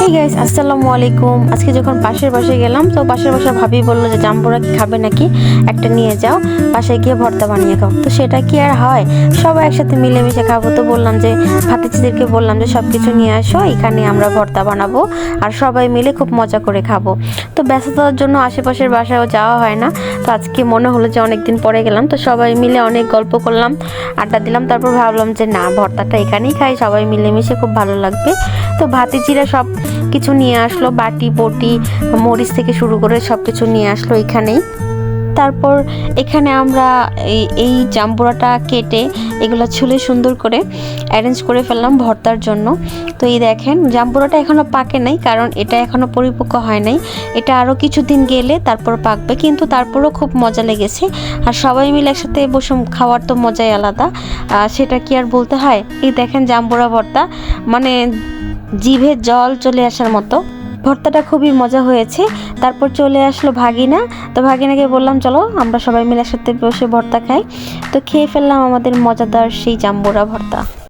Hey guys আসসালামু আলাইকুম। আজকে যখন পাশের বাসায় গেলাম তো পাশের বাসা ভাবি বলল যে জাম্বুরা কি খাবে নাকি, একটা নিয়ে যাও, বাসায় গিয়ে ভর্তা বানিয়ে খাও। তো সেটা কি আর হয়, সবাই একসাথে মিলেমিশে খাবো। তো বললাম যে ভাতিজিদেরকে বললাম যে সব কিছু নিয়ে আসো, এখানে আমরা ভর্তা বানাবো আর সবাই মিলে খুব মজা করে খাবো। তো ব্যস্ততার জন্য আশেপাশের বাসায়ও যাওয়া হয় না। তো আজকে মনে হলো যে অনেকদিন পরে গেলাম, তো সবাই মিলে অনেক গল্প করলাম, আড্ডা দিলাম। তারপর ভাবলাম যে না, ভর্তাটা এখানেই খাই, সবাই মিলেমিশে খুব ভালো লাগবে। তো ভাতিজিরা সব কিছু নিয়ে আসলো, বাটি বটি মরিচ থেকে শুরু করে সব কিছু নিয়ে আসলো এখানেই। তারপর এখানে আমরা এই জাম্বুরাটা কেটে এগুলো ছুলে সুন্দর করে অ্যারেঞ্জ করে ফেললাম ভর্তার জন্য। তো এই দেখেন জাম্বুরাটা এখনও পাকে নাই, কারণ এটা এখনও পরিপক্ক হয় নাই, এটা আরও কিছুদিন গেলে তারপর পাকবে। কিন্তু তারপরও খুব মজা লেগেছে, আর সবাই মিলে একসাথে বসে খাওয়ার তো মজাই আলাদা, সেটা কি আর বলতে হয়। এই দেখেন জাম্বুরা ভর্তা, মানে জিভে জল চলে আসার মতো। ভর্তাটা খুবই মজা হয়েছে। তারপর চলে আসলো ভাগিনা। তো ভাগিনাকে বললাম চলো আমরা সবাই মিলে একসাথে বসে ভর্তা খাই। তো খেয়ে ফেললাম আমাদের মজাদার সেই জাম্বুরা ভর্তা।